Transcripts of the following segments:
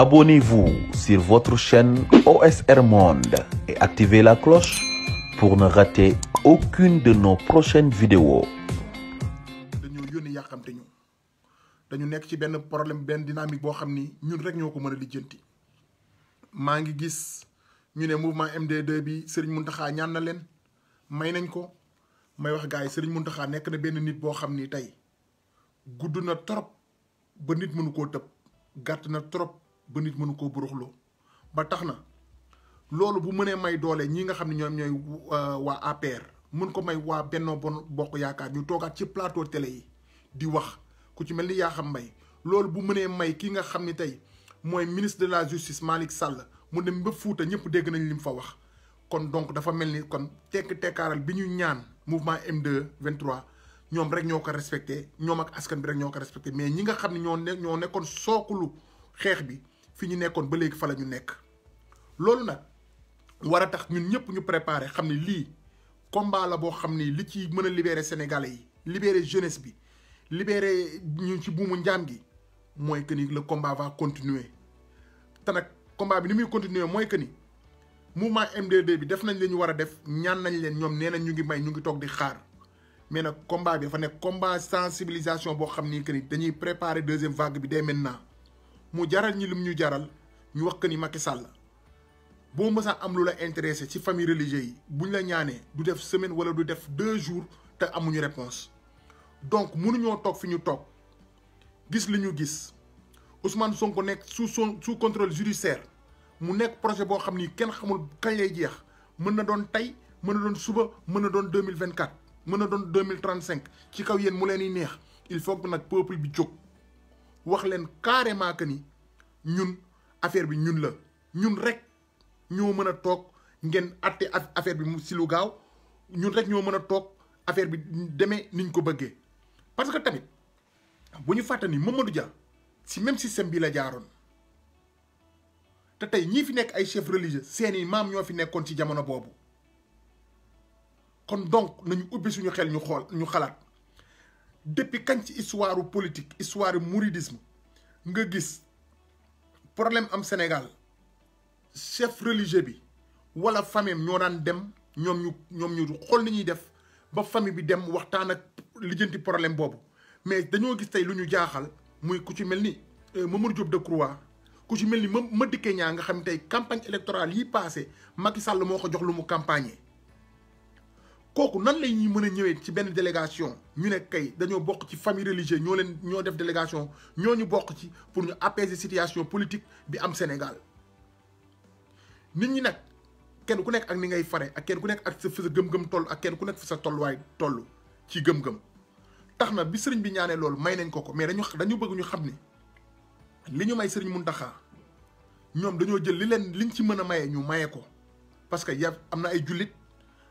Abonnez-vous sur votre chaîne OSR Monde et activez la cloche pour ne rater aucune de nos prochaines vidéos. dañu yónni yàqamte ñu dañu nekk ci benn problème benn dynamique boo xam ni ñun rek ñoo ko mën a lijjanti. maa ngi gis ñu ne mouvement MD2 bi Serigne Mountakha ñaan na leen may nañ ko may wax gars yi Serigne Mountakha nekk na benn nit boo xam ni tey gudd na trop ba nit mënu koo tëb gàtt na trop ba nit mënu koo buruxloo ba tax na loolu bu mënee may doole ñi nga xam ne ñoom ñooy waa APR mën ko may waa Benno Bokk Yaakaar ñu toogaat ci plateau télé yi di wax ku ci mel ni Yakham Mbaye loolu bu mënee may ki nga xam ni tey mooy ministre de la justice Malick Sall mu dem ba Fuuta ñëpp dégg nañ li mu fa wax. kon donc dafa mel ni kon tekkaaral bi ñu ñaan mouvement M2-23 ñoom rek ñoo ko respecté ñoom ak askan bi rek ñoo ko respecté mais ñi nga xam ne ñoo nekkoon sookulu xeex bi fi ñu nekkoon ba léegi fa la ñu nekk. loolu nag war a tax ñun ñëpp ñu préparé xam ne lii combat la boo xam ni li ci mën a libérer Sénégalais yi libérer jeunesse bi libérer ñu ci buumu njaam gi mooy que ni le combat va continuer. te nag combat bi ni muy continuer mooy que ni mouvement MD2 bi def nañ li ñu war a def ñaan nañ leen ñoom nee nañ ñu ngi toog di xaar mais nag combat bi dafa nekk combat sensibilisation boo xam ni que ni dañuy préparer deuxième vague bi dès maintenant mu jaral ñi lim ñu jaral ñu wax que ni Macky Sall boo mësaa am lu la intéressé ci famille religieuse yi buñ la ñaanee du def semaine wala du def 2 jours te amuñu réponse donc mënuñoo toog fi ñu toog gis li ñu gis Ousmane Sonko nekk sous contrôle judiciaire mu nekk projet boo xam ni kenn xamul kañ lay jeex mën na doon tey mën na doon suba mën na doon 2024 mën na doon 2035 ci kaw yéen mu leen di neex il faut que nag peuple bi jóg wax leen carrément que ni ñun affaire bi ñun la ñun rek ñoo mën a toog ngeen atte affaire bi mu si lu gaaw ñun rek ñoo mën a toog affaire bi demee niñ ko bëggee. parce que tamit bu ñu fàtte ni Mamadou Dia si même système bi la jaaroon te tey ñii fi nekk ay chefs religieux seeni maam ñoo fi nekkoon ci jamono boobu kon donc nañu ubbi suñu xel ñu xalaat depuis kañ ci histoire politique histoire mouridisme nga gis problème am Sénégal chef religieux bi wala famille ñoo daan dem ñoom ñu xool ni ñuy def ba famille bi dem waxtaan ak lijjanti problème boobu mais dañoo gis tey lu ñu jaaxal muy ku ci mel ni Mamadou Diop Decroix ku ci mel ni Madické Niang nga xam tey campagne électorale yi passé Macky Sall moo ko jox lu mu campagne kooku nan lay ñuy mën a ñëwee ci benn délégation ñu ne kay dañoo bokk ci famille religieuse ñoo def délégation ñu bokk ci pour ñu apaiser situation politique bi am Sénégal nit ñi nag kenn ku nekk ak ni ngay fare ak kenn ku nekk ak sa gëm-gëm toll ak kenn ku nekk fi sa tolluwaay toll ci gëm-gëm tax na bi sëriñ bi ñaanee loolu may nañ ko mais dañu bëgg ñu xam ni li ñu may sëriñ Mountakha ñoom dañoo jël liñ ci mën a maye ñu maye ko parce que am na ay jullit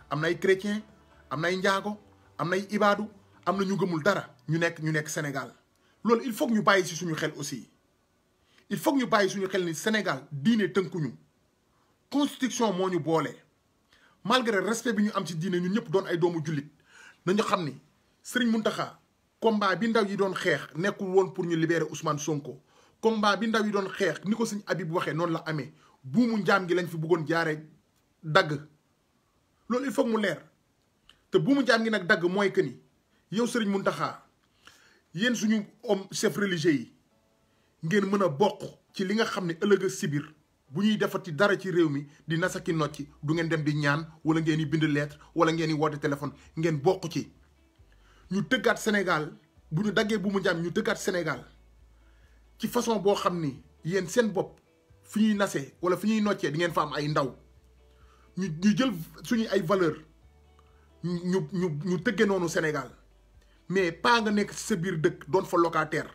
am na ay chrétien am na ay njaago am na ay ibaadu am na ñu gëmul dara ñu nekk Sénégal loolu il faut que ñu bàyyi si suñu xel aussi il faut que ñu bàyyi suñu xel ni Sénégal diine tënkuñu constitution moo ñu boole malgré respect bi ñu am ci diine ñun ñëpp doon ay doomu jullit nañu xam ni Serigne Mountakha combat bi ndaw yi doon xeex nekkul woon pour ñu libérer Ousmane Sonko combat bi ndaw yi doon xeex ni ko Serigne Habib waxee noonu la amee buumu njaam gi lañ fi bëggoon jaaree dagg loolu il faut mu leer te buumu njaam gi nag dagg mooy que ni yow Serigne Mountakha yéen suñu homme chef religieux yi ngeen mën a bokk ci li nga xam ne ëllëg a sibir bu ñuy defati dara ci réew mi di nasaki nocci du ngeen dem di ñaan wala ngeen di bind lettre wala ngeen di woote téléphone ngeen bokk ci ñu tëggaat Sénégal bu ñu daggee bu mu njaam ñu tëggaat Sénégal ci façon boo xam ni yéen seen bopp fi ñuy nasee wala fi ñuy noccee di ngeen fa am ay ndaw ñu jël suñuy ay valeur ñu tëggee noonu Sénégal mais pas nga nekk ci sa biir dëkk doon fa locataire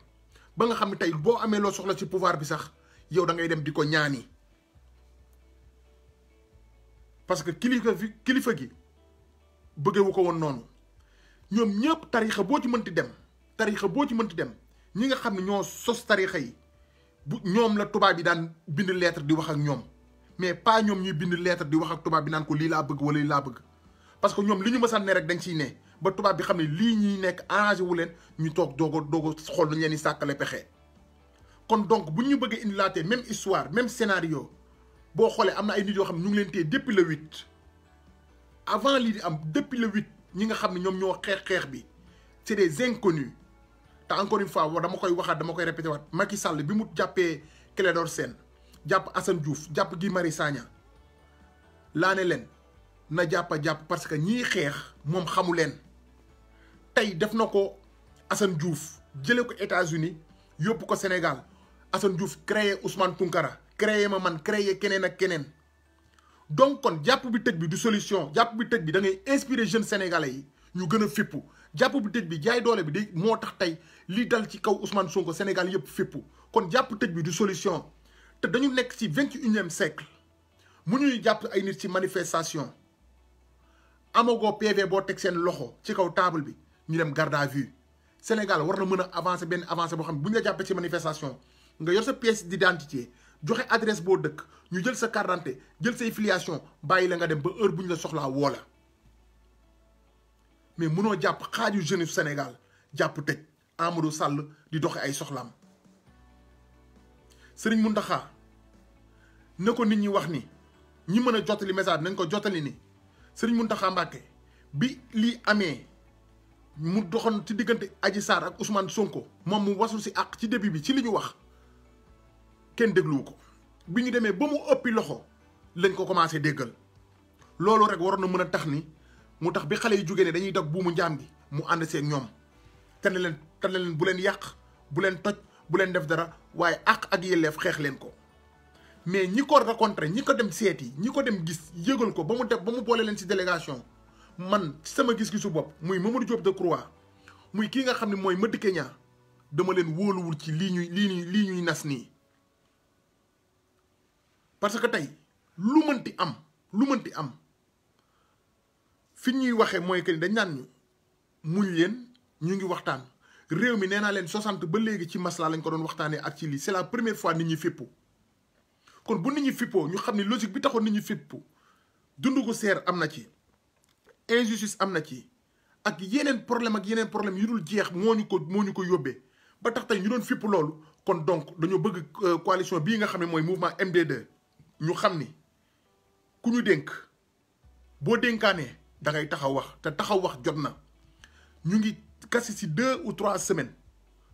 ba nga xam ne tey boo amee loo soxla ci pouvoir bi sax yow da ngay dem di ko ñaani parce que kilifa gi bëggewu ko woon noonu ñoom ñëpp tarixa boo ci mënti dem ñi nga xam ne ñoo sos tarixa yi bu ñoom la tubaab yi daan bind lettre di wax ak ñoom mais pas ñoom ñuy bind lettre di wax ak tubaab bi naan ko lii laa bëgg wala lii laa bëgg parce que ñoom li ñu mësaan ne rek dañ ciy ne ba tubaab bi xam ne lii ñuy nekk arrangé wu leen ñu toog doog a xool nañ leen di sàkkale pexe kon donc bu ñu bëggee indilaatee même histoire même scénario boo xoolee am na ay nit yoo xam ne ñu ngi leen téye depuis le 8 avant lii di am depuis le 8 ñi nga xam ne ñoom ñoo xeex bi c'est des inconnus te encore une fois dama koy waxaat dama koy répété waat Macky Sall bi mu jàppee Clédor Sène jàpp Assane Diouf jàpp Guy Marius Sagna laa ne leen na jàpp parce que ñii xeex moom xamu leen tey def na ko Assane Diouf jëlee ko États-Unis yóbbu ko Sénégal Assane Diouf créé Ousmane Tounkara créé ma man créé keneen ak keneen donc kon jàpp bi tëj bi du solution jàpp bi tëj bi da ngay inspirer jeunes sénégalais yi ñu gën a fippu jàpp bi tëj bi jaay doole bi day moo tax tey li dal ci kaw Ousmane Sonko Sénégal yëpp fippu kon jàpp tëj bi du solution te dañu nekk ci 21e siècle mu ñuy jàpp ay nit ci manifestation amagoo PV boo teg seen loxo ci kaw table bi ñu dem garde à vue Sénégal war na mën a avancer benn avancée boo xam ne bu ñu la jàppee ci manifestation nga yor sa pièce d'identité joxe adresse boo dëkk ñu jël sa carte d'identité jël say filiation bàyyi la nga dem ba heure bu ñu la soxlaa woo la mais mënoo jàpp xaaju jeune Sénégal jàpp tëj Amadou Sall di doxe ay soxlaam Serigne Mountakha na ko nit ñi wax ni ñi mën a jottali message nañ ko jottali ni Serigne Mountakha Mbacké bi lii amee mu doxoon ci diggante Adji Sarr ak Ousmane Sonko moom mu wasul si àq ci début bi ci li ñu wax kenn dégluwu ko bi ñu demee ba mu ëppi loxo lañ ko commencé déggal loolu rek waroon na mën a tax ni mu tax bi xale yi jógee ne dañuy dog buumu njaam gi mu ànd seeg ñoom te ne leen bu leen yàq bu leen toj bu leen def dara waaye àq ak yelleef xeex leen ko mais ñi ko rencontré ñi ko dem seeti ñi ko dem gis yëgal ko ba mu boole leen ci délégation man ci sama gis-gisu bopp muy Mamadou Diop Decroix muy kii nga xam ne mooy Madické Niang dama leen wóoluwul ci lii ñuy nas nii parce que tey lu mënti am fi ñuy waxee mooy que ni dañ naan ñu muñ leen ñu ngi waxtaan réew mi nee naa leen 60 ba léegi ci masla lañ ko doon waxtaanee ak ci lii c'est la première fois nit ñi fippu kon bu nit ñi fippoo ñu xam ne logique bi taxoon nit ñi fippu dund gu seer am na ci injustice am na ci ak yeneen problème yu dul jeex moo ñu ko yóbbee ba tax tey ñu doon fipp loolu kon donc dañoo bëgg coalition bii nga xam ne mooy mouvement MD2 ñu xam ni ku ñu dénk boo dénkaanee da ngay taxaw wax te taxaw wax jot na ñu ngi kasi si 2 ou 3 semaines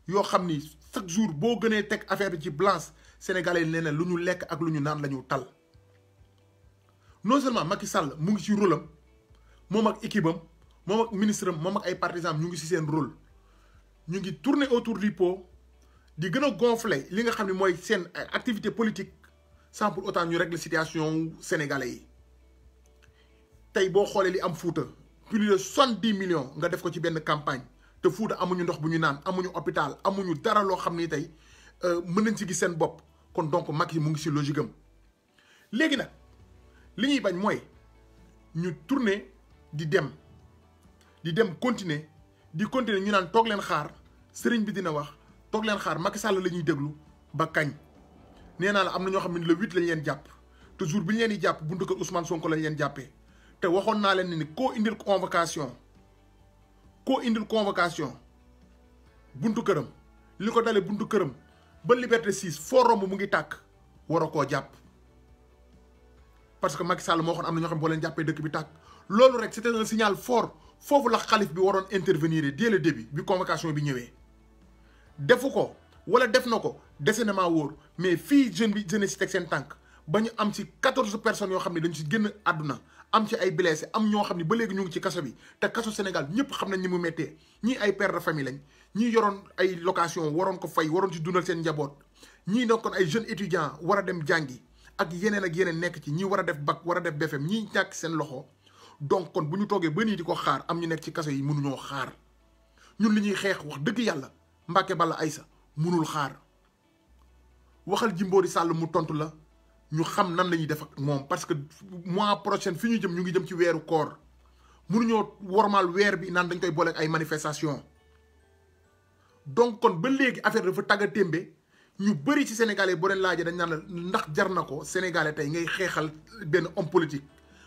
yoo xam ni chaque jour boo gënee teg affaire bi ci blanche sénégalais yi nee na lu ñu lekk ak lu ñu naan la ñu tal non seulement Macky Sall mu ngi ci rôle am moom ak équipe am moom ak ministre am moom ak ay partisans ñu ngi ci seen rôle ñu ngi tourner autour du pot di gën a gonfler li nga xam ne mooy seen activité politique sans pour autant ñu régler situation sénégalais yi tey boo xoolee li am Fouta plus de 70 millions nga def ko ci benn campagne te Fouta amuñu ndox bu ñu naan amuñu hôpital amuñu dara loo xam ni tey mën nañ ci gis seen bopp kon donc Macky mu ngi ci logique am léegi nag li ñuy bañ mooy ñu tourner di dem continuer ñu naan toog leen xaar sëriñ bi dina wax toog leen xaar Macky Sall la ñuy déglu ba kañ nee naa la am na ñoo xam ne le 8 lañ leen jàpp te jour bi ñu leen di jàpp buntu kër Ousmane Sonko lañ leen jàppee te waxoon naa leen ni koo indil convocation buntu këram li ko dalee buntu këram ba Liberté 6 foo romb mu ngi tàkk waroo koo jàpp parce que Macky Sall moo waxoon am na ñoo xam ne boo leen jàppee dëkk bi tàkk loolu rek c'était un signal fort foofu la xalif bi waroon intervenir dès le début bi convocation bi ñëwee defu ko wala def na ko dese na maa wóor mais fii jeune si teg seen tànk ba ñu am ci 14 personnes yoo xam ne dañu ci génn àdduna am ci ay blessé am ñoo xam ne ba léegi ñu ngi ci kaso bi te kaso Sénégal ñëpp xam nañ ni mu méttee ñii ay père de famille lañ ñii yoroon ay location waroon ko fay waroon ci dundal seen njaboot ñii nekkoon ay jeunes étudiants war a dem jàngi ak yeneen nekk ci ñii war a def bac war a def BFM ñii ñàkk seen loxo donc kon bu ñu toogee ba nii di ko xaar am ñu nekk ci kaso yi mënuñoo xaar ñun li ñuy xeex wax dëgg yàlla Mbacké Balla Aïssa mënul xaar waxal Jimbori Sall mu tontu la ñu xam nan la ñuy def ak moom parce que mois prochain fi ñu jëm ñu ngi jëm ci weeru koor mënuñoo wormaal weer bi naan dañ koy boole ak ay manifestation donc kon ba léegi affaire dafa tàgga témbe ñu bëri ci sénégalais boo leen laajee dañ naan la ndax jar na ko sénégalais tey ngay xeexal benn homme politique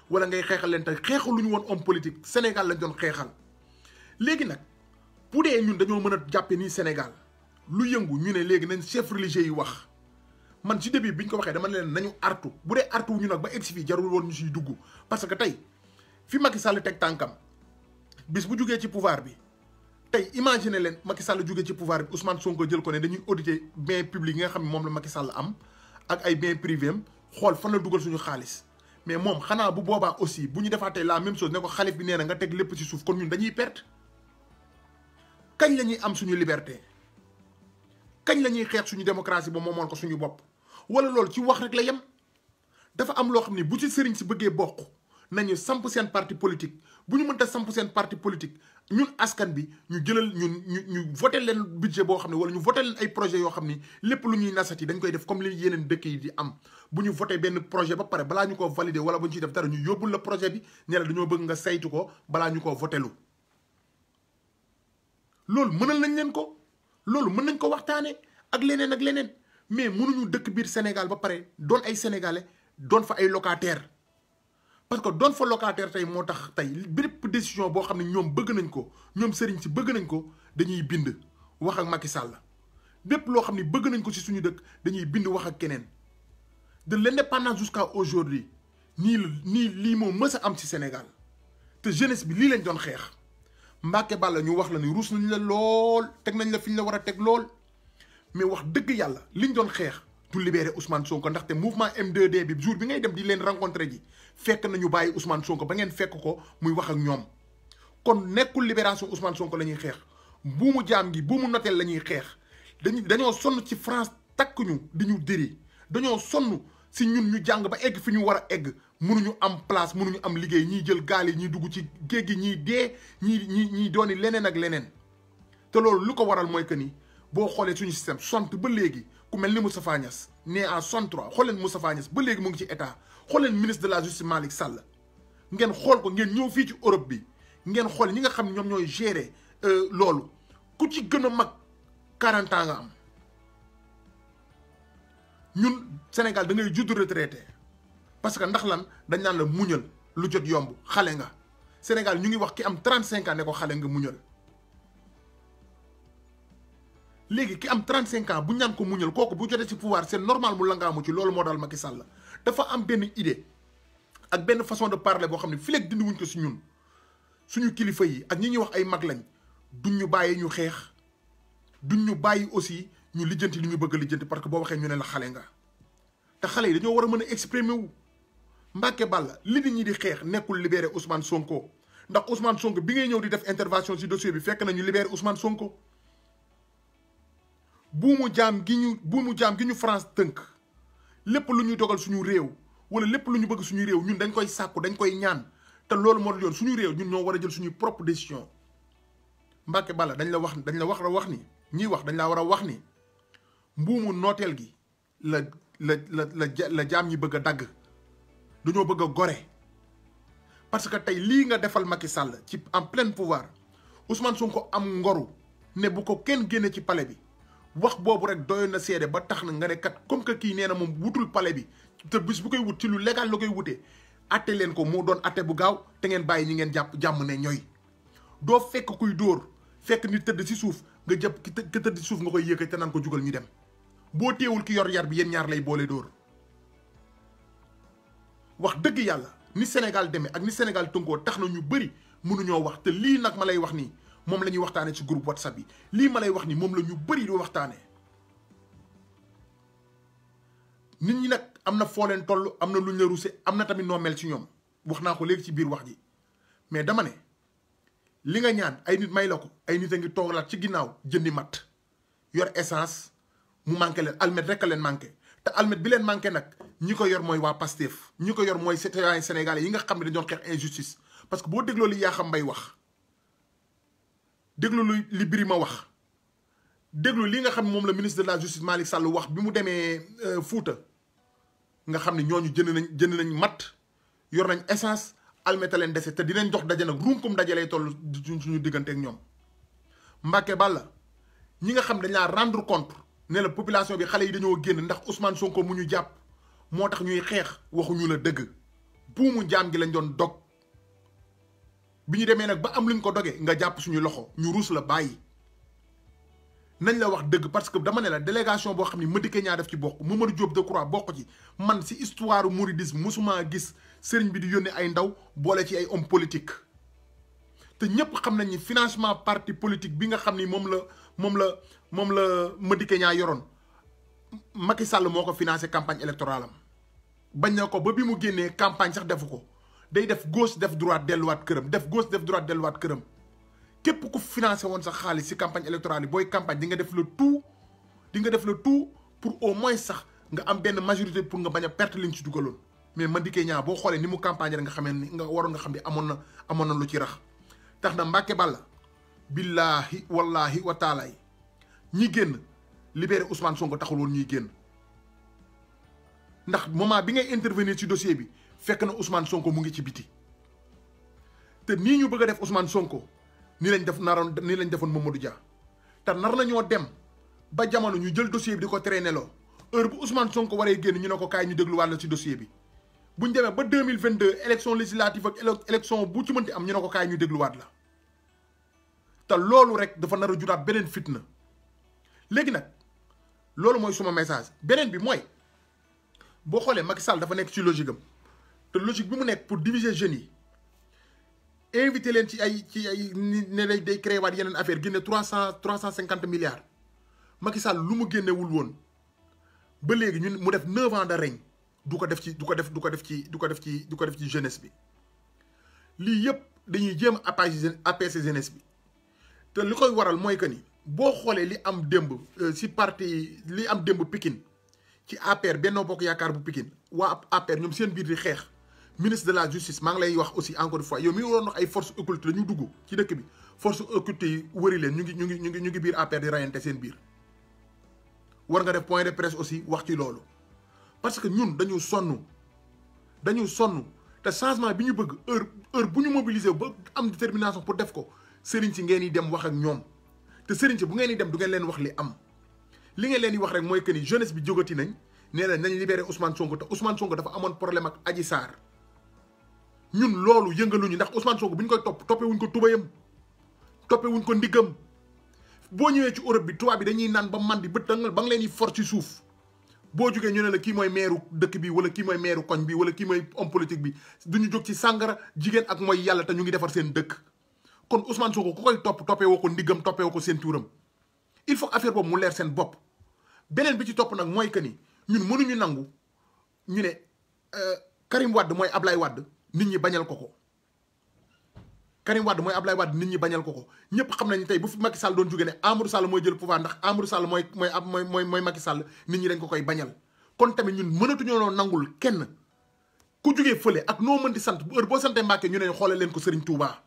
wala ngay xeexal leen tey xeexaluñu woon homme politique Sénégal lañ doon xeexal léegi nag bu dee ñun dañoo mën a jàppe nii Sénégal lu yëngu ñu ne léegi nañ chef religieux yi wax man ci début biñ ko waxee dama leen nañu artu bu dee artu wu ñu nag ba egsi fii jarul woon ñu siy dugg parce que tey fi Macky Sall teg tànkam bis bu jugee ci pouvoir bi tey imagine leen Macky Sall jugee ci pouvoir bi Ousmane Sonko jël ko ne dañuy auditer biens publics yi nga xam ne moom la Macky Sall am ak ay biens privés am xool fan la dugal suñu xaalis mais moom xanaa bu boobaa aussi bu ñu defaatee la même chose ne ko xalif bi nee na nga teg lépp ci suuf kon ñun dañuy perte kañ la ñuy am suñu liberté kañ la ñuy xeex suñu démocratie ba moomoon ko suñu bopp wala loolu ci wax rek la yem dafa am loo xam ni bu ci sëriñ si bëggee bokk nañu samp seen parti politique bu ñu mënta samp seen parti politique ñun askan bi ñu jëlal ñu voté leen budget boo xam ne wala ñu voté leen ay projet yoo xam ni lépp lu ñuy nasati dañ koy def comme li yeneen dëkk yi di am bu ñu voté benn projet ba pare balaa ñu ko validé wala bu ñu ciy def dara ñu yóbbul la projet bi ne la dañoo bëgg nga saytu ko balaa ñu ko voté lu loolu mënal nañ leen ko loolu mën nañ ko waxtaane ak leneen mais mënuñu dëkk biir Sénégal ba pare doon ay sénégalais doon fa ay locataire parce que doon fa locataire tey moo tax tey bépp décision boo xam ne ñoom bëgg nañ ko ñoom sëriñ si bëgg nañ ko dañuy bind wax ak Macky Sall bépp loo xam ne bëgg nañ ko ci suñu dëkk dañuy bind wax ak keneen de l'indépendance jusqu'à aujourd'hui nii lii moo mës a am ci Sénégal te jeunesse bi lii lañ doon xeex Mbacke Balla ñu wax la ni ruus nañ la lool teg nañ la fi ñu la war a teg lool mais wax dëgg yàlla liñ doon xeex du libérer Ousmane Sonko ndaxte mouvement M2D bi jour bi ngay dem di leen rencontrer ji fekk nañu bàyyi Ousmane Sonko ba ngeen fekk ko muy wax ak ñoom kon nekkul libération Ousmane Sonko la ñuy xeex buumu jaam gi buumu noteel la ñuy xeex dañoo sonn ci France takk ñu di ñu diri dañoo sonn si ñun ñu jàng ba egg fi ñu war a egg mënuñu am place mënuñu am liggéey ñiy jël gaal yi ñiy dugg ci géej gi ñiy dee ñii dooni leneen ak leneen te loolu lu ko waral mooy que ni boo xoolee suñu système sont ba léegi ku mel ni Moustapha Niasse né en 63 xool leen Moustapha Niasse ba léegi mu ngi ci état xool leen ministre de la justice Malick Sall ngeen xool ko ngeen ñëw fii ci Europe bi ngeen xool ñi nga xam ñoom ñooy gérer loolu ku ci gën a mag 40 ans nga am ñun Sénégal da ngay judd retraité parce que ndax lan dañ naan la muñal lu jot yomb xale nga Sénégal ñu ngi wax ki am 35 ans ne ko xale nga muñal léegi ki am 35 ans bu ñaan ko muñal kooku bu jotee ci pouvoir c'est normal mu langaamu ci loolu moo daal Macky Sall dafa am benn idée ak benn façon de parler boo xam ne fii léegi dindi wuñ ko si ñun suñu kilifa yi ak ñi ñuy wax ay mag lañ duñ ñu bàyyi ñu xeex duñ ñu bàyyi aussi ñu lijjanti li ñu bëgg a lijjanti parce que boo waxee ñu ne la xale nga te xale yi dañoo war a mën a exprimer wu Mbacke Balla li nit ñi di xeex nekkul libérer Ousmane Sonko ndax Ousmane Sonko bi ngay ñëw di def intervention ci dossier bi fekk nañu libérer Ousmane Sonko buumu jaam gi ñu France tënk lépp lu ñuy dogal suñu réew wala lépp lu ñu bëgg suñu réew ñun dañ koy sàkku dañ koy ñaan te loolu moo yoon suñu réew ñun ñoo war a jël suñu propre décision Mbacke Balla dañ la wax ni ñiy wax dañ laa war a wax ni mbuumu nooteel gi la jaam ñi bëgg a dagg dañoo bëgg a gore parce que tey lii nga defal Macky Sall ci en plein pouvoir Ousmane Sonko am ngoru ne bu ko kenn génne ci palais bi wax boobu rek doyoon na seede ba tax na nga ne kat comme que kii nee na moom wutul palais bi te bis bu koy wut ci lu légal la koy wutee atte leen ko moo doon atte bu gaaw te ngeen bàyyi ñi ngeen jàmm ne ñooy doo fekk kuy dóor fekk ni tëdd ci suuf nga jàpp ki tëdd ci suuf nga koy yëkkati te naan ko jugal ñu dem boo teewul ki yor yar bi yéen ñaar lay boole dóor wax dëgg yàlla ni Sénégal demee ak ni Sénégal tënkoo tax na ñu bëri mënuñoo wax te lii nag ma lay wax nii moom la ñuy waxtaanee ci groupe WhatsApp yi lii ma lay wax nii moom la ñu bëri di waxtaanee nit ñi nag am na foo leen toll am na luñ la rusé am na tamit noo mel ci ñoom wax naa ko léegi ci biir wax ji mais dama ne li nga ñaan ay nit may la ko ay nit a ngi toogalaat ci ginnaaw jëndi mat yor essence mu manqué leen almet rek a leen manqué te almet bi leen manqué nag ñi ko yor mooy waa Pastef ñi ko yor mooy citoyen sénégalais yi nga xam ne dañu doon xeex injustice parce que boo dégloo li Yakham Mbaye wax déglu li Birima wax déglu li nga xam ne moom la ministre de la justice Malick Sall wax bi mu demee Fouta nga xam ne ñooñu jënd nañ mat yor nañ essence almet a leen dese te dinañ jox daje nag runkum daje lay toll suñu diggante ak ñoom Mbacke Balla ñi nga xam dañ laa rendre compte ne la population bi xale yi dañoo génn ndax Ousmane Sonko mu ñu jàpp moo tax ñuy xeex waxuñu la dëgg buumu jaam gi lañ doon dog bi ñu demee nag ba am luñ ko dogee nga jàpp suñu loxo ñu ruus la bàyyi nañ la wax dëgg parce que dama ne la délégation boo xam ni Madické Niang def ci bokk Mamadou Diop Decroix bokk ci man si histoire mouridisme musuma gis sëriñ bi di yónnee ay ndaw boole ci ay homme politique te ñëpp xam nañ ni financement parti politique bi nga xam ni moom la Madické Niang yoroon Macky Sall moo ko financé campagne électorale am bañ na ko ba bi mu génnee campagne sax defu ko day def gauche def droite delluwaat këram def gauche def droite delluwaat këram képp ku financé woon sa xaalis ci campagne électorale yi booy campagne di nga def le tout pour au moins sax nga am benn majorité pour nga bañ a perte liñ ci dugaloon mais Madické Niang boo xoolee ni mu campagne rek nga xamee ni nga waroon nga xam ne amoon na lu ci rax tax na Mbàkke Balla billaahi wallaahi wa taala ñi génn libéré Ousmane Sonko taxul woon ñuy génn ndax moment bi ngay intervenir ci dossier bi fekk na Ousmane Sonko mu ngi ci biti te nii ñu bëgg a def Ousmane Sonko nii lañ defoon Mamadou Dia te nar nañoo dem ba jamono ñu jël dossier bi di ko traîner loo heure bu Ousmane Sonko waree génn ñu ne ko kaay ñu dégluwaat la ci dossier bi bu ñu demee ba 2022 élection législative ak élection bu ci mënti am ñu ne ko kaay ñu dégluwaat la te loolu rek dafa nar a juraat beneen fitna léegi nag loolu mooy suma message beneen bi mooy boo xoolee Macky Sall dafa nekk ci logique am te logique bi mu nekk pour diviser jeunes yi invité leen ci ay ne day créé waat yeneen affaire génne 350 milliards Macky Sall lu mu génnewul woon ba léegi ñun mu def 9 ans de règne du ko def ci jeunesse bi lii yëpp dañuy jéem a apaiser jeunesse bi te li koy waral mooy que ni boo xoolee li am démb si parti li am démb Pikine ci APR Benno Bokk Yaakaar bu Pikine waa APR ñoom seen biir di xeex ministre de la justice maa ngi lay wax aussi encore une fois yow mi waroon wax ay forces occultes dañu dugg ci dëkk bi forces occultes yi wëri leen ñu ngi biir APR di rayante seen biir war nga def point de presse aussi wax ci loolu parce que ñun dañu sonn te changement bi ñu bëgg heure bu ñu mobiliser ba am détermination pour def ko sëriñ si ngeen di dem wax ak ñoom te sëriñ si bu ngeen di dem du ngeen leen wax li am li ngeen leen di wax rek mooy que ni jeunesse bi jógati nañ nee na nañ libéré Ousmane Sonko te Ousmane Sonko dafa amoon problème ak Adji Sarr ñun loolu yëngaluñu ndax Ousmane Sonko bu ñu koy toppee wuñ ko tubayam toppee wuñ ko ndiggam boo ñëwee ci Europe bi tubaab bi dañuy naan ba man di bët ba nga leen di for ci suuf boo jógee ñu ne la kii mooy meeru dëkk bi wala kii mooy meeru koñ bi wala kii mooy homme politique bi duñu jóg ci sàngara jigéen ak mooy yàlla te ñu ngi defar seen dëkk kon Ousmane Sonko ku koy toppee woo ko ndiggam toppee woo ko seen tuuram il faut affaire boobu mu leer seen bopp beneen bi ci topp nag mooy que ni ñun mënuñu nangu ñu ne Karim Wade mooy Ablaye Wade nit ñi bañal ko Karim Wade mooy Ablaye Wade nit ñi bañal ko ñëpp xam nañu tey bu fi Macky Sall doon jóge ne Amadou Sall mooy jël pouvoir ndax Amadou Sall mooy Macky Sall nit ñi dañ ko koy bañal kon tamit ñun mënatuñoo nangul kenn ku jógee fële ak noo mën di sant bu heure boo santee Mbàkke ñu ne xoole leen ko Serigne Touba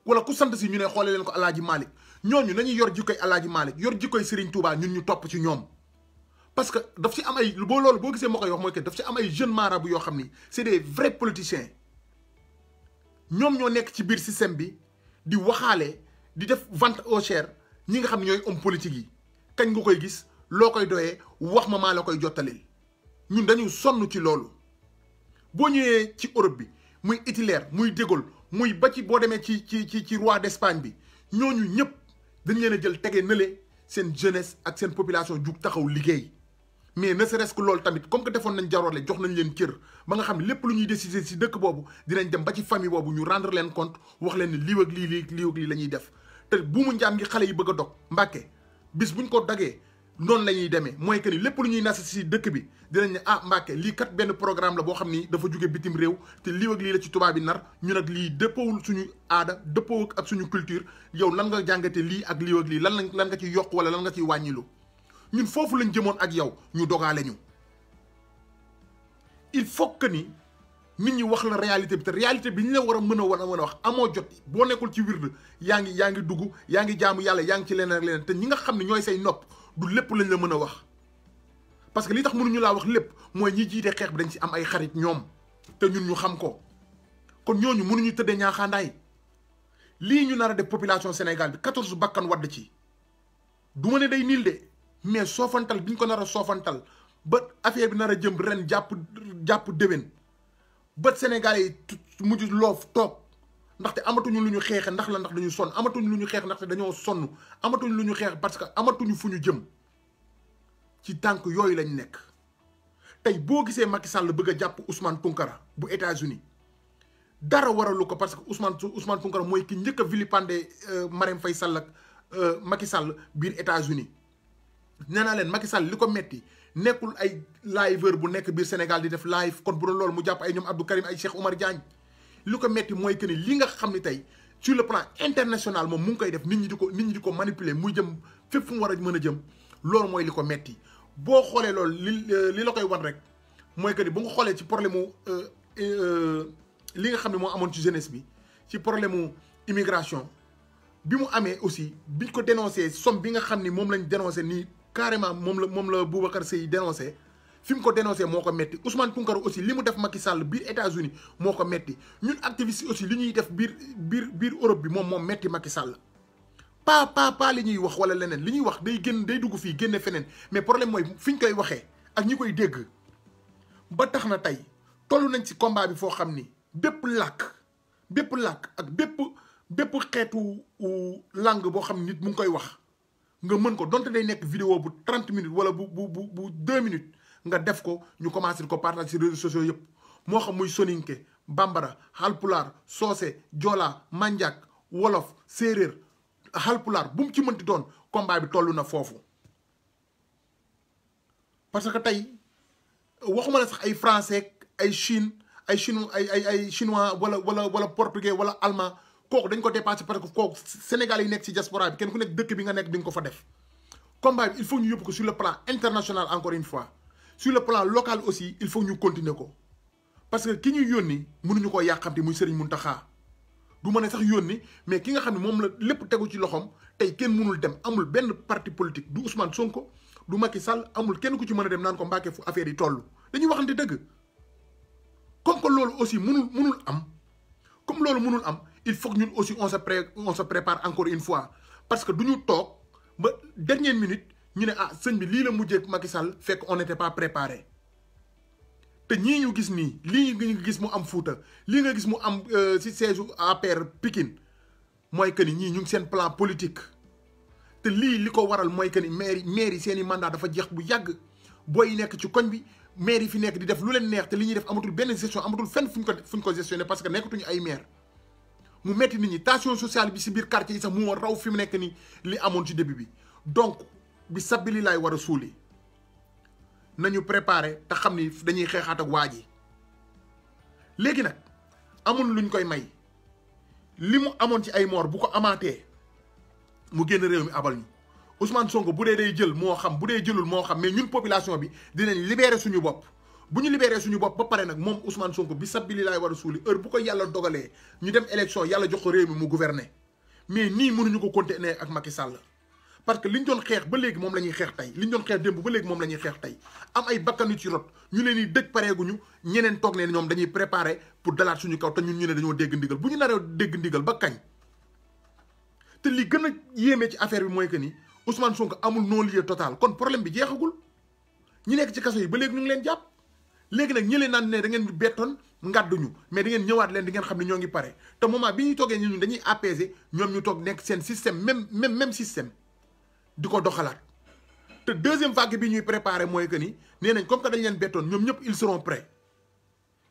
wala ku sant si ñu ne xoole leen ko Alaaji Malick ñooñu nañuy yor jikkoy Alaaji Malick yor jikkoy Serigne Touba ñun ñu topp ci ñoom parce que daf ci am ay loolu boo gisee moo koy wax mooy que daf ci am ay jeunes marabouts yoo xam ni c'est des vrais politiciens ñoom ñoo nekk ci biir système bi di waxaale di def vente aux chairs ñi nga xam ne ñooy homme politique yi kañ nga koy gis loo koy doyee wax ma maa la koy jottalil ñun dañu sonn ci loolu boo ñëwee ci Europe bi muy Hitler muy De Gaulle muy ba ci boo demee ci roi d'Espagne bi ñooñu ñëpp dañ leen a jël tege nële seen jeunesse ak seen population jug taxaw liggéey mais ne serait-ce que loolu tamit comme que defoon nañ jaroole jox nañ leen cër ba nga xam ne lépp lu ñuy décider ci dëkk boobu dinañ dem ba ci famille boobu ñu rendre leen compte wax leen ne lii ak lii la ñuy def te bu mu njaam ngi xale yi bëgg a dog Mbàkke bis buñ ko dagee noonu la ñuy demee mooy que ni lépp lu ñuy nas ci dëkk bi dinañ ne ah Mbàkke lii kat benn programme la boo xam ni dafa jóge bitim réew te lii ak lii la ci tubaab bi nar ñu nag lii dëppawul suñu aada dëppoo ak suñu culture yow lan nga jàngate lii ak lii lan nga ci yokk wala lan nga ciy wàññilu ñun foofu lañ jëmoon ak yow ñu dogaale ñu il faut que ni nit ñi wax la réalité bi te réalité bi ñu la war a mën a wax amoo jot boo nekkul ci wird yaa ngi dugg yaa ngi jaamu yàlla yaa ngi ci leneen ak leneen te ñi nga xam ne ñooy say nopp du lépp lañ la mën a wax parce que li tax mënuñu laa wax lépp mooy ñi jiite xeex bi dañ ci am ay xarit ñoom te ñun ñu xam ko kon ñooñu mënuñu tëddee ñaaxaandaay lii ñu nar a def population Sénégal bi 14 bakkan wadd ci du ma ne day niil de mais soofantal bi ñu ko nar a soofantal ba affaire bi nar a jëm ren jàpp déwén ba Sénégal yi mujj loof toog ndaxte amatuñu lu ñu xeexe ndax la ndax dañu sonn amatuñu lu ñu xeex ndaxte dañoo sonn amatuñu lu ñu xeex parce que amatuñu fu ñu jëm ci tànk yooyu lañ nekk. tey boo gisee Macky Sall bëgg a jàpp Ousmane Tounkara bu États-Unis dara waralu ko parce que Ousmane Tounkara mooy ki njëkk a vilipender Marème Faye Sall ak Macky Sall biir États-Unis nee naa leen Macky Sall li ko metti nekkul ay liveur bu nekk biir Sénégal di def live kon bu doon loolu mu jàpp ay ñoom Abdou Karim ay Cheikh Oumar Diagne li ko metti mooy que ni li nga xam ni tey sur le plan international moom mu ngi koy def nit ñi di ko manipuler muy jëm fépp fu mu war a mën a jëm loolu mooy li ko metti boo xoolee loolu li la koy wan rek mooy que ni bu nga xoolee ci problème mu li nga xam ne moo amoon ci jeunesse bi ci problème mu immigration bi mu amee aussi biñ ko dénoncé somme bi nga xam ni moom lañ dénoncé nii carrément moom la Boubacar Seye dénoncé fi mu ko dénoncé moo ko metti Ousmane Tounkara aussi li mu def Macky Sall biir États-Unis moo ko metti ñun activistes aussi li ñuy def biir Europe bi moom metti Macky Sall pas li ñuy wax wala leneen li ñuy wax day dugg fii génne feneen mais problème mooy fi ñu koy waxee ak ñi koy dégg ba tax na tey toll nañ ci combat bi foo xam ni bépp làkk ak bépp xeetu langue boo xam ne nit mu ngi koy wax nga mën ko donte day nekk vidéo bu 30 minutes wala bu 2 minutes nga def ko ñu commencé ko partage ci réseaux sociaux yëpp moo xam muy soninke bambara halpulaar soose joola manjak wolof séeréer halpulaar bu mu ci mënti doon combat bi toll na foofu parce que tey waxuma la sax ay français ay chinois wala portugais wala allemand kooku dañ ko dépassé parce que kooku Sénégal yi nekk ci diaspora bi kenn ku nekk dëkk bi nga nekk di nga ko fa def combat bi il faut ñu yóbbu ko sur le plan international encore une fois sur le plan local aussi il faut ñu continuer ko parce que ki ñuy yónni mënuñu koo yàqamti muy Serigne Mountakha du ma ne sax yónni mais ki nga xam ne moom la lépp tegu ci loxoom tey kenn mënul dem amul benn parti politique du Ousmane Sonko du Macky Sall amul kenn ku ci mën a dem naan ko Mbàkke fu affaire yi toll dañuy waxante dëgg comme que loolu aussi mënul am comme loolu mënul am il faut que ñun aussi on se prépare encore une fois parce que du ñu toog ba dernière minute ñu ne sëñ bi lii la mujjee Macky Sall fekk on n'était pas préparé te ñii ñu gis nii lii nga gis mu am Fuuta lii nga gis mu am ci siège APR Pikine mooy que ni ñii ñu ngi seen plan politique te lii li ko waral mooy que ni maire yi seen i mandat dafa jeex bu yàgg booy yi nekk ci koñ bi maire yi fi nekk di def lu leen neex te li ñuy def amatul benn gestion amatul fenn fu ñu ko gestionné parce que nekkatuñu ay maire mu metti nit ñi tension sociale bi ci biir quartier yi sax mu raw fi mu nekk ni li amoon ci début bi donc bi sabili laay war a suuli nañu préparer te xam ni dañuy xeexaat ak waa ji léegi nag amul luñ koy may li mu amoon ci ay moor bu ko amaatee mu génn réew mi abal ñu Ousmane Sonko bu dee day jël moo xam bu dee jëlul moo xam mais ñun population bi dinañ libérer suñu bopp bu ñu libérer suñu bopp ba pare nag moom Ousmane Sonko bi sabili laay war a suuli heure bu ko yàlla dogalee ñu dem élection yàlla jox ko réew mi mu gouverner mais nii mënuñu ko continuer ak Macky Sall parce que liñ doon xeex ba léegi moom la ñuy xeex tey liñ doon xeex démb ba léegi moom la ñuy xeex tey am ay bakkanu ci rot ñu leen di dëj pareeguñu ñeneen toog leen ñoom dañuy préparer pour dalaat suñu kaw te ñun ñu ne dañoo dégg ndigal bu ñu naree dégg ndigal ba kañ te li gën a yéeme ci affaire bi mooy que ni Ousmane Sonko amul non-lieu total kon problème bi jeexagul ñi nekk ci kaso yi ba léegi ñu ngi leen jàpp léegi nag ñi leen naan ne da ngeen bettoon ngàdduñu mais da ngeen ñëwaat leen di ngeen xam ne ñoo ngi pare te moment bi ñuy toogee ñun dañuy apaiser ñoom ñu toog nekk seen système même système di ko doxalaat te deuxième vague bi ñuy préparer mooy que ni nee nañ comme que dañ leen bettoon ñoom ñëpp ils seront prêts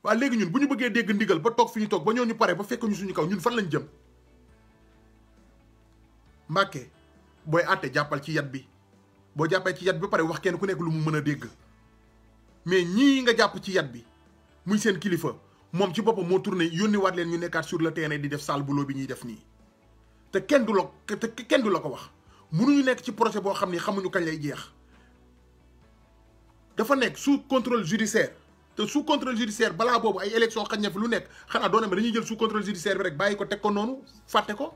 waaw léegi ñun bu ñu bëggee dégg ndigal ba toog fi ñu toog ba ñoo ñu pare ba fekk ñu suñu kaw ñun fan lañ jëm Mbàkke booy àtte jàppal ci yat bi boo jàppee ci yat bi ba pare wax kenn ku nekk lu mu mën a dégg mais ñii nga jàpp ci yat bi muy seen kilifa moom ci boppam moo tourné yónni waat leen ñu nekkaat sur le terrain di def sale boulot bi ñuy def nii te kenn du la ko wax mënuñu nekk ci projet boo xam ni xamuñu kañ lay jeex dafa nekk sous contrôle judiciaire te sous contrôle judiciaire balaa boobu ay élection xañ na fi lu nekk xanaa doone ma dañuy jël sous contrôle judiciaire bi rek bàyyi ko teg ko noonu fàtte ko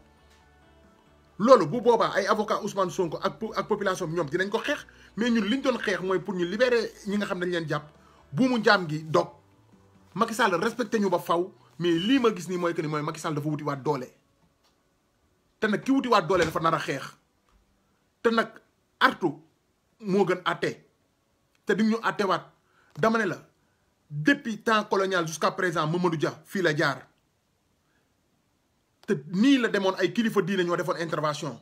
loolu bu boobaa ay avocat Ousmane Sonko ak population bi ñoom dinañ ko xeex mais ñun liñ doon xeex mooy pour ñu libérer ñi nga xam dañ leen jàpp buumu njaam gi dog Macky Sall respecté ñu ba faw mais lii ma gis nii mooy que ni mooy Macky Sall dafa wuti waat doole te nag ki wuti waat doole dafa nar a xeex te nag artu moo gën atte te di ñu attewaat dama ne la depuis temps colonial jusqu'à présent Mamadou Dia fii la jaar te nii la demoon ay kilifa diine ñoo defoon intervention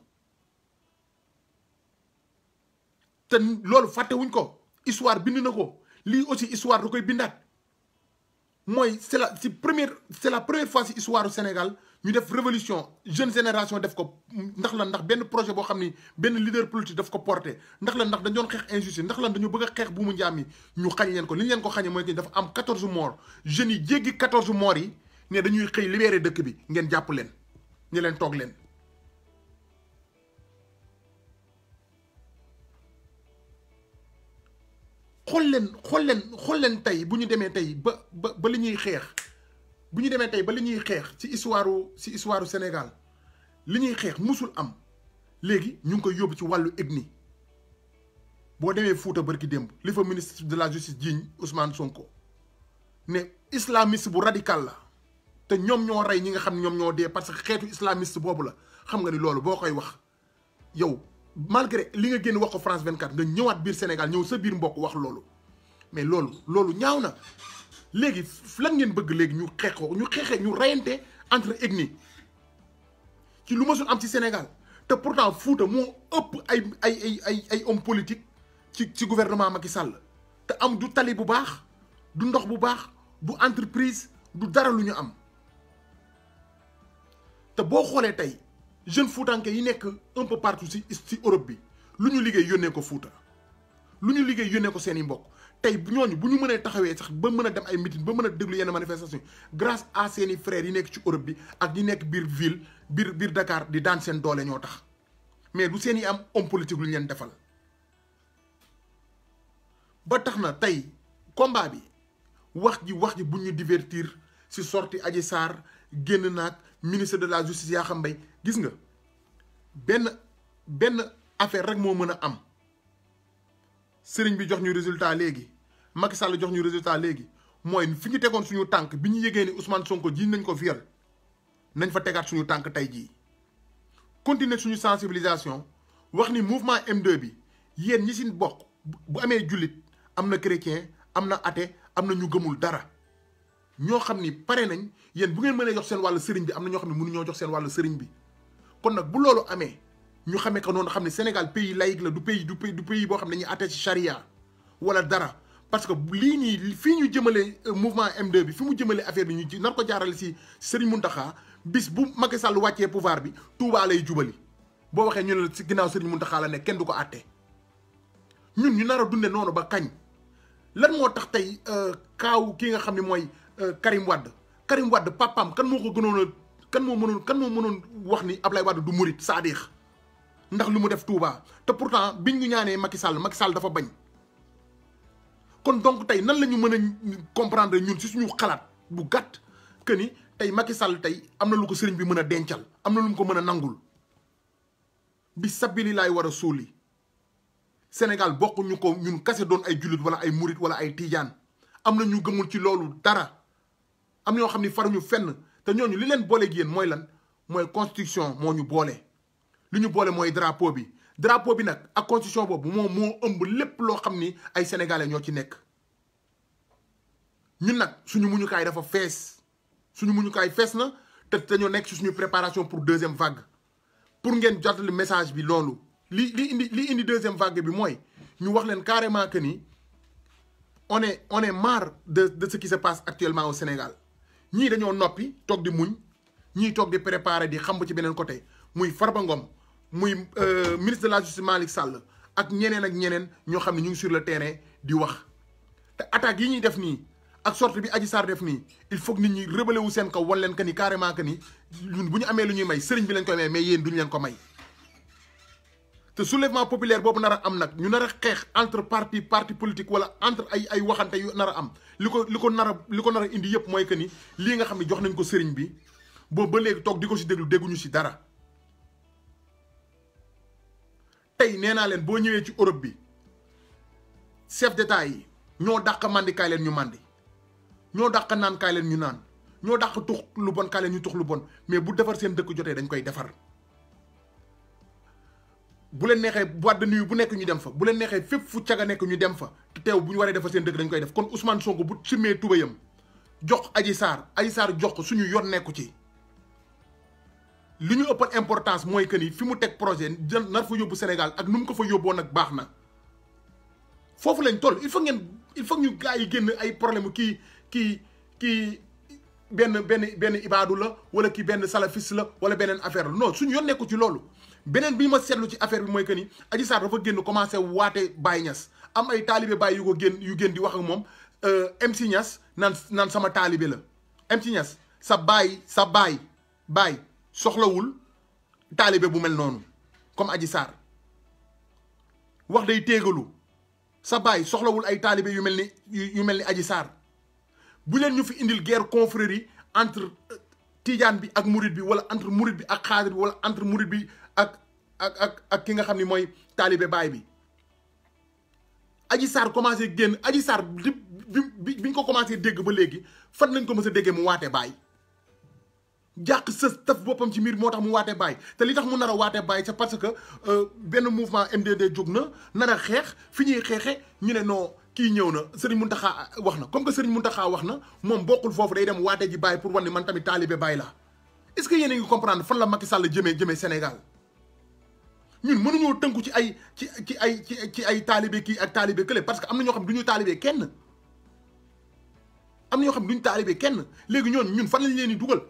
te loolu fàttewuñ ko histoire bind na ko lii aussi histoire da koy bindaat mooy c'est la première fois ci histoire du Sénégal ñu def révolution jeune génération def ko ndax lan ndax benn projet boo xam ni benn leader politique daf ko porté ndax lan ndax dañ doon xeex injustice ndax lan dañoo bëgg a xeex bu mu njaam yi ñu xañ leen ko li ñu leen ko xañee mooy que dafa am 14 morts jeunes yi jéggi 14 morts yi ne dañuy xëy libéré dëkk bi ngeen jàpp leen ñu leen toog leen. xool leen tey bu ñu demee tey ba li ñuy xeex bu ñu demee tey ba li ñuy xeex ci histoire Sénégal li ñuy xeex musul am léegi ñu ngi koy yóbbu ci wàllu ethnie boo demee Fuuta barki démb li fa ministre de la justice jiiñ Ousmane Sonko ne islamiste bu radical la te ñoom ñoo rey ñi nga xam ne ñoom ñoo dee parce que xeetu islamiste boobu la xam nga ni loolu boo koy wax yow malgré li nga génn wax ko France 24 nga ñëwaat biir Sénégal ñëw sa biir mbokk wax loolu mais loolu ñaaw na léegi lan ngeen bëgg léegi ñu xeexee ñu reyante entre ethnie ci lu mësul am ci Sénégal te pourtant Fouta moo ëpp ay homme politique ci gouvernement Macky Sall te am du tali bu baax du ndox bu baax du entreprise du dara lu ñu am te boo xoolee tey jeune Foutanké yi nekk un peu partout ci Europe bi lu ñu liggéey yónnee ko Fouta lu ñu liggéey yónnee ko seen i mbokk tey ñooñu bu ñu mënee taxawee sax ba mën a dem ay meeting ba mën a déglu yenn manifestation grâce à seeni frères yi nekk ci Europe bi ak ñi nekk biir ville biir Dakar di daan seen doole ñoo tax mais du seen i am homme politique lu ñu leen defal ba tax na tey combat bi wax ji bu ñu divertir ci sorti Adji Sarr génn naag ministre de la justice Yakham Mbaye gis nga benn affaire rek moo mën a am sëriñ bi jox ñu résultat léegi Macky Sall jox ñu résultat léegi mooy fi ñu tegoon suñu tànk bi ñu yëgee ni Ousmane Sonko jiiñ nañ ko viol nañ fa tegaat suñu tànk tey jii continuer suñu sensibilisation wax ni mouvement M2 bi yéen ñi si bokk bu amee jullit am na chrétien am na athée am na ñu gëmul dara ñoo xam ni pare nañ yéen bu ngeen mënee jox seen wàllu sëriñ bi am na ñoo xam ne mënuñoo jox seen wàllu sëriñ bi kon nag bu loolu amee ñu xamee ko noonu xam ne Sénégal pays laïque la du pays boo xam ne dañuy atte ci charia wala dara parce que lii nii fii ñu jëmale mouvement M2 bi fi mu jëmale affaire bi ñu nar ko jaarale si Serigne Mountakha bis bu Macky Sall wàccee pouvoir bi Touba lay jubali boo waxee ñu ne la si ginnaaw Serigne Mountakha la nekk kenn du ko àtte ñun ñu nar a dunde noonu ba kañ lan moo tax tey kaaw kii nga xam ne mooy Karim Wade papaam kan moo ko gënoon a kan moo mënoon wax ni Ablaye Wade du murit saadix ndax lu mu def Touba te pourtant biñ ñu ñaanee Macky Sall dafa bañ kon donc tey nan la ñu mën a comprendre ñun ci suñu xalaat bu gàtt que ni tey Macky Sall tey am na lu ko sëriñ bi mën a dencal am na lu mu ko mën a nangul bi sabili laay war a suuli Sénégal bokkuñu ko ñun kase doon ay jullit wala ay murit wala ay tiijaan am na ñu gëmul ci loolu dara am na ñoo xam ni faruñu fenn te ñooñu li leen booleeg yéen mooy lan mooy constitution moo ñu boole. li ñu boole mooy drapeau bi nag ak constitution boobu moo ëmb lépp loo xam ni ay sénégalais ñoo ci nekk ñun nag suñu muñukaay dafa fees na te dañoo nekk ci suñu préparation pour deuxième vague pour ngeen jotali message bi loolu li indi deuxième vague bi mooy ñu wax leen carrément que ni on est marre de ce qui se passe actuellement au Sénégal ñii dañoo noppi toog di muñ ñii toog di préparer di xam ba ci beneen côté muy Farba Ngom muy ministre de la justice Malick Sall ak ñeneen ñoo xam ne ñu ngi sur le terrain di wax te attaques yi ñuy def nii ak sorte bi Adji Sarr def nii il faut que nit ñi rebelle wu seen kaw wan leen que ni carrément que ni ñun bu ñu amee lu ñuy may sëriñ bi lañ koy may mais yéen duñu leen ko may te soulèvement populaire boobu nar a am nag ñu nar a xeex entre parti politique wala entre ay waxante yu nar a am li ko nar a indi yëpp mooy que ni lii nga xam ne jox nañ ko sëriñ bi boobu ba léegi toog di ko si dégguñu si dara. tey nee naa leen boo ñëwee ci Europe bi chef d'état yi ñoo dàq mandi kaay leen ñu mandi ñoo dàq naan kaay leen ñu naan ñoo dàq tux lu bon kaay leen ñu tux lu bon mais bu defar seen dëkk jotee dañ koy defar bu leen neexee boîte de nuit bu nekk ñu dem fa bu leen neexee fépp fu caga nekk ñu dem fa te teew bu ñu waree defar seen dëkk dañ koy def kon Ousmane Sonko bu simmee tubayam jox Adji Sarr jox ko suñu yoon nekku ci li ñu ëppal importance mooy que ni fi mu teg projet nar fa yóbbu Sénégal ak nu mu ko fa yóbboo nag baax na foofu lañ toll il faut ñu gars yi génn ay problème kii benn ibaadu la wala kii benn salafiste la wala beneen affaire la non suñu yoon nekku ci loolu. beneen bi ma seetlu ci affaire bi mooy que ni Adji Sarr dafa génn commencé waate Baye Niass am ay taalibe Baye yu génn di wax ak moom MC Niass naan sama taalibe la MC Niass sa baay soxlawul taalibe bu mel noonu comme Adji Sarr wax day téegalu sa baay soxlawul ay taalibe yu mel ni Adji Sarr bu leen ñu fi indil guerre confrérie entre Tidiane bi ak Mouride bi wala entre Mouride bi ak Xaadir bi wala entre Mouride bi ak ki nga xam ni mooy taalibe baay bi. Adji Sarr commencé génn Adji Sarr biñ ko commencé dégg ba léegi fan lañ ko mës a déggee mu waate baay jàq sës taf boppam ci mbir moo tax mu waate baay te li tax mu nar a waate baay c'est parce que benn mouvement MDD jóg na nar a xeex fi ñuy xeexe ñu ne non kii ñëw na Serigne Mountakha wax na comme que Serigne Mountakha wax na moom bokkul foofu day dem waate ji baay pour wan ni man tamit taalibe baay la est-ce que yéen a ngi comprendre fan la Macky Sall jëmee Sénégal ñun mënuñoo tënku ci ay taalibe kii ak taalibe kële parce que am na ñoo xam du ñu taalibe kenn léegi ñun fan lañ leen di dugal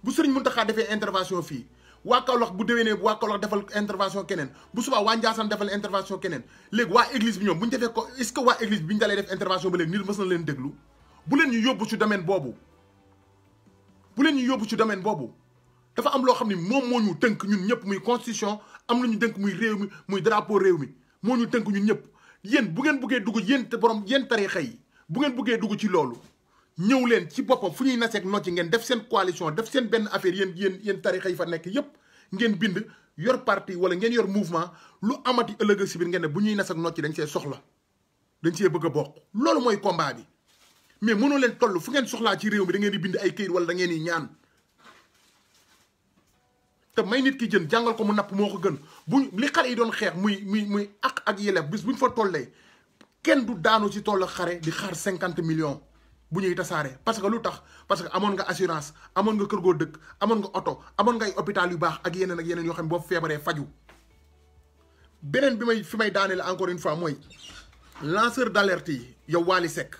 bu Serigne Mountakha defee intervention fii waa Kaolack bu déwénee waa Kaolack defal intervention keneen bu subaa waa Ndiassane defal intervention keneen léegi waa église bi ñoom bu ñu defee ko est-ce que waa église bi ñu dalee def intervention ba léegi nit mës na leen déglu bu leen ñu yóbbu ci domaine boobu dafa am loo xam ni moom moo ñu tënk ñun ñëpp muy constitution am na ñu tënk muy réew mi muy drapeau réew mi moo ñu tënk ñun ñëpp yéen bu ngeen buggee dugg yéen tarixa yi bu ngeen buggee dugg ci loolu ñëw leen ci boppam fu ñuy naseeg nocci ngeen def seen coalition def seen benn affaire yéen tarixa yi fa nekk yépp ngeen bind yor parti wala ngeen yor mouvement lu amati ëllëg si biir ngeen ne bu ñuy naseeg nocci dañ see soxla dañ see bëgg a bokk loolu mooy combat bi mais mënoo leen toll fu ngeen soxlaa ci réew mi da ngeen di bind ay këyit wala da ngeen di ñaan te may nit ki jën jàngal ko mu napp moo ko gën li xale yi doon xeex muy ak yelleef bis buñ fa tollee kenn du daanu ci toll xare di xaar 50 millions bu ñuy tasaare parce que lu tax parce que amoon nga assurance amoon nga kër goo dëkk amoon nga oto amoon nga ay hôpital yu baax ak yeneen yoo xam ne boo feebaree faju beneen bi fi may daaneel encore une fois mooy lanceur d'alerte yi yow Wally Seck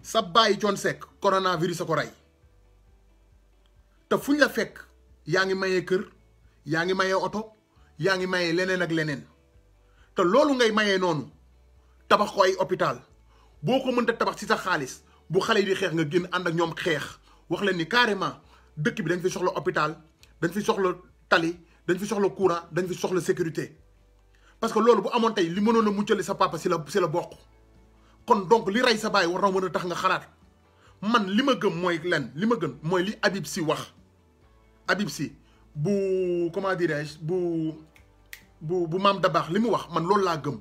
sa bàyyi Thione Seck coronavirus a ko rey te fuñ la fekk yaa ngi mayee kër yaa ngi mayee oto yaa ngi mayee leneen ak leneen te loolu ngay mayee noonu tabax ko ay hôpital boo ko mënta tabax ci sa xaalis bu xale yi di xeex nga génn ànd ak ñoom xeex wax leen ni carrément dëkk bi dañ fi soxla hôpital dañ fi soxla tali dañ fi soxla courant dañ fi soxla sécurité parce que loolu bu amoon tey li mënoon a muccali sa papa si la bokk kon donc li rey sa baay war na mën a tax nga xalaat man li ma gëm mooy li Habib Sy wax Habib Sy bu comment dirais-je bu Mame Dabakh li mu wax man loolu laa gëm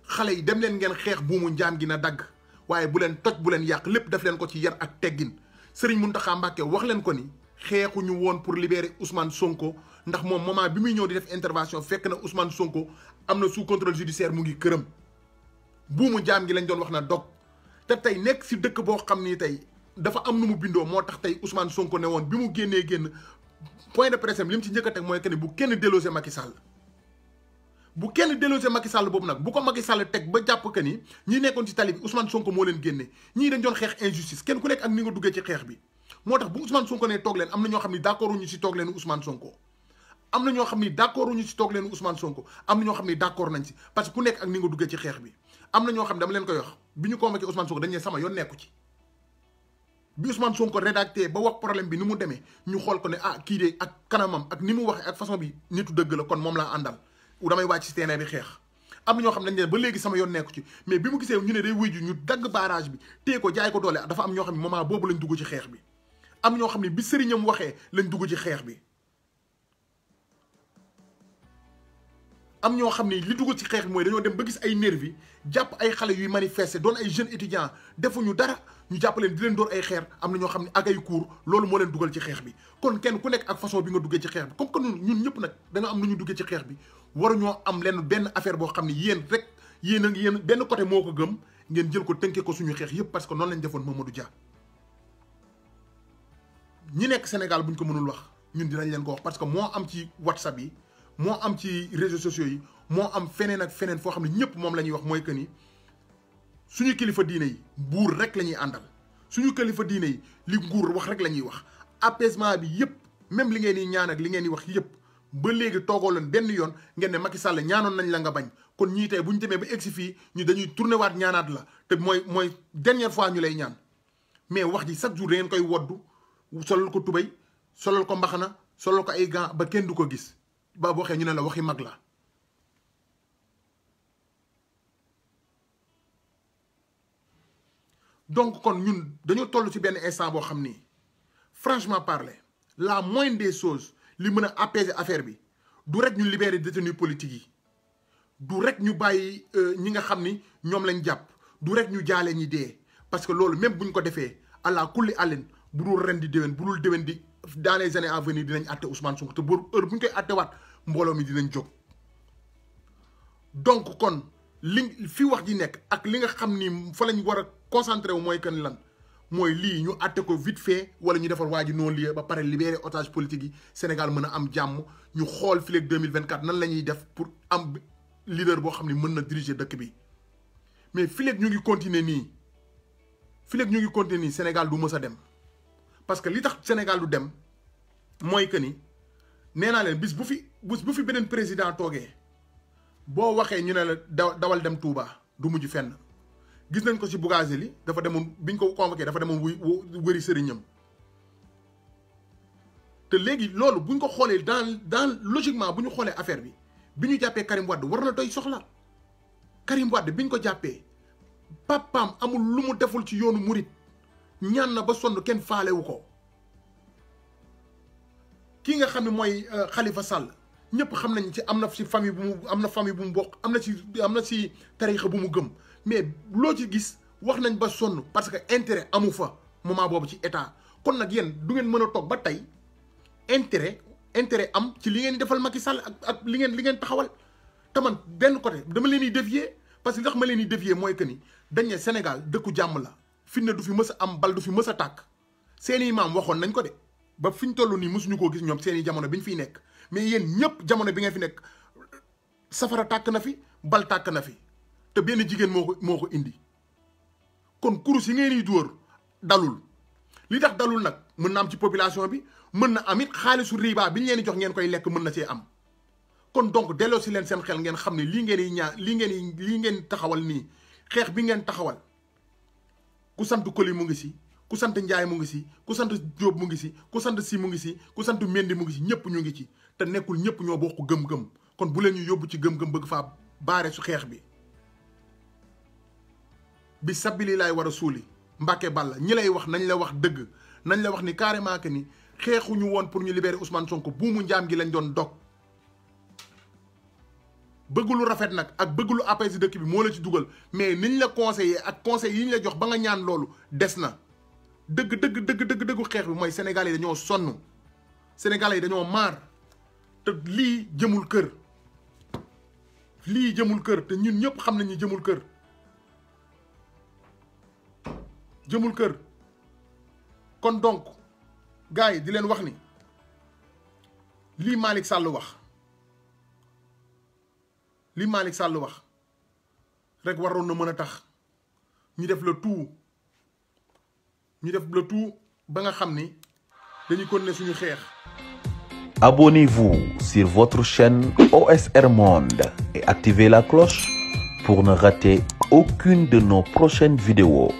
xale yi dem leen ngeen xeex buumu njaam gi na dagg waaye bu leen toj bu leen yàq lépp def leen ko ci yar ak teggin Serigne Mountakha Mbacké wax leen ko ni xeexuñu woon pour libérer Ousmane Sonko ndax moom moment bi muy ñëw di def intervention fekk na Ousmane Sonko am na sous contrôle judiciaire mu ngi këram buumu njaam gi lañ doon wax na dog te tey nekk si dëkk boo xam ni tey dafa am nu mu bindoo moo tax tey Ousmane Sonko ne woon bi mu génn point de presse li mu ci njëkk a teg mooy que ni bu kenn délosé Macky Sall bu kenn délosé Macky Sall boobu nag bu ko Macky Sall teg ba jàpp que ni ñi nekkoon ci tali bi Ousmane Sonko moo leen génne ñii dañ doon xeex injustice kenn ku nekk ak ni nga duggee ci xeex bi moo tax bu Ousmane Sonko ne toog leen am na ñoo xam ni d'accord uñu si toog leen Ousmane Sonko am na ñoo xam ni d'accord uñu si toog leen Ousmane Sonko am na ñoo xam ni d'accord nañ si parce que ku nekk ak ni nga duggee ci xeex bi am na ñoo xam ne dama leen koy wax bi ñu convoqué Ousmane Sonko dañ ne sama yoon nekku ci bi Ousmane Sonko rédacté ba wax problème bi ni mu demee ñu xool ko ne ah kii de ak kanamam ak ni mu waxee ak façon bi nitu dëgg la kon moom laa àndal damay wàcc ci terrain bi xeex am na ñoo xam ne dañ ne ba léegi sama yoon nekku ci mais bi mu gisee ñu ne day wuy ju ñu dagg barrage bi téye ko jaay ko doole dafa am ñoo xam ne moment boobu lañ dugg ci xeex bi am ñoo xam ne bi sëriñam waxee lañ dugg ci xeex bi am ñoo xam ne li dugg ci xeex bi mooy dañoo dem ba gis ay nervi jàpp ay xale yuy manifester doon ay jeunes étudiants defuñu dara ñu jàpp leen di leen door ay xeer am na ñoo xam ne ak ay cours loolu moo leen dugal ci xeex bi kon kenn ku nekk ak façon bi nga duggee ci xeex bi comme que ñun ñëpp nag da nga am nu ñu duggee ci xeex bi waruñoo am leen benn affaire boo xam ne yéen benn côté moo ko gëm ngeen jël ko tënkee ko suñu xeex yëpp parce que noonu lañ defoon Mamadou Dia ñi nekk Sénégal buñ ko mënul wax ñun dinañ leen ko wax parce que moo am ci WhatsApp yi moo am ci réseaux sociaux yi moo am feneen ak feneen foo xam ne ñëpp moom la ñuy wax mooy que ni suñu kilifa diine yi buur rek la ñuy àndal suñu kilifa diine yi li nguur wax rek la ñuy wax apaisement bi yëpp même li ngeen di ñaan ak li ngeen di wax yëpp ba léegi toogoo leen benn yoon ngeen ne Macky Sall ñaanoon nañ la nga bañ kon ñii tey bu ñu demee ba egsi fii ñu dañuy tourné waat ñaanaat la te mooy dernière fois ñu lay ñaan mais wax ji chaque jour da ngeen koy woddu solal ko tubéy solal ko mbaxana solal ko ay gants ba kenn du ko gis ba boo waxee ñu ne la waxi mag la. donc kon ñun dañoo toll ci benn instant boo xam ni franchement parler la moindre des choses li mën a apaiser affaire bi du rek ñu libérer détenus politiques yi du rek ñu bàyyi ñi nga xam ni ñoom lañ jàpp du rek ñu jaale ñi dee parce que loolu même buñ ko defee àla kulli àllin bu dul ren di déwén bu dul déwén di dans les années à venir dinañ àtte Ousmane Sonko te bu heure bu ñu koy àttewaat mbooloo mi dinañ jóg. donc kon li fi wax ji nekk ak li nga xam ni fa lañ war a concentré wu mooy kan lan mooy lii ñu àtte ko vite fait wala ñu defar waa ji non lieu ba pare libérer otage politique yi Sénégal mën a am jàmm ñu xool fii ak 2024 nan la ñuy def pour am leader boo xam ne mën na diriger dëkk bi mais fii ak ñu ngi continuer nii Sénégal du mës a dem parce que li tax Sénégal du dem mooy que ni nee naa leen bis bu fi beneen président toogee boo waxee ñu ne la dawal dem Touba du mujj fenn. gis nañ ko ci Bougazelli dafa demoon biñ ko convoqué dafa demoon wëri sëriñam te léegi loolu buñ ko xoolee dans logiquement bu ñu xoolee affaire bi ñu jàppee Karim Wade war na doy soxla Karim Wade biñ ko jàppee papaam amul lu mu deful ci yoonu murit ñaan na ba sonn kenn faalewu ko kii nga xam ne mooy Khalifa Sall ñëpp xam nañ ci am na ci famille bu mu bokk am na ci tarixa bu mu gëm mais loo ci gis wax nañ ba sonn parce que intérêt amu fa moment boobu ci état kon nag yéen du ngeen mën a toog ba tey intérêt am ci li ngeen di defal Macky Sall ak li ngeen taxawal te man benn côté dama leen di dévier parce que li tax ma leen di dévier mooy que ni dañ ne Sénégal dëkku jàmm la fitna du fi mës a am bal du fi mës a tàkk seeni maam waxoon nañ ko de ba fi ñu toll nii mësuñu koo gis ñoom seeni jamono bi ñu fiy nekk mais yéen ñëpp jamono bi ngeen fi nekk safara tàkk na fi bal tàkk na fi te benn jigéen moo ko indi kon kurus yi ngeen di dóor dalul li tax dalul nag mën na am ci population bi mën na am it xaalisu riba bi ñu leen di jox ngeen koy lekk mën na cee am kon donc delloo si leen seen xel ngeen xam ne lii ngeen taxawal nii xeex bi ngeen taxawal ku sant Koli mu ngi si ku sant Njaay mu ngi si ku sant Jóob mu ngi si ku sant Si mu ngi si ku sant Mendi mu ngi si ñëpp ñu ngi ci te nekkul ñëpp ñoo bokk gëm-gëm kon bu leen ñu yóbbu ci gëm-gëm bëgg faa baare su xeex bi sabili laay war a suuli Mbàkke Balla ñi lay wax nañ la wax dëgg nañ la wax ni carrément que ni xeexuñu woon pour ñu libérer Ousmane Sonko buumu njaam gi lañ doon dog bëgg lu rafet nag ak bëgg lu apaiser dëkk bi moo la ci dugal mais niñ la conseillé ak conseil yi ñu la jox ba nga ñaan loolu des na dëggu xeex bi mooy sénégalais yi dañoo sonn sénégalais yi dañoo maar te lii jëmul kër te ñun ñëpp xam nañ ni jëmul kër kon donc gars yi di leen wax ni lii Malick Sall wax rek waroon na mën a tax ñu def le tout ba nga xam ni dañuy continuer suñu xeex. Abonnez-vous sur votre chaîne OSR Monde et activez la cloche pour ne rater aucune de nos prochaines vidéos.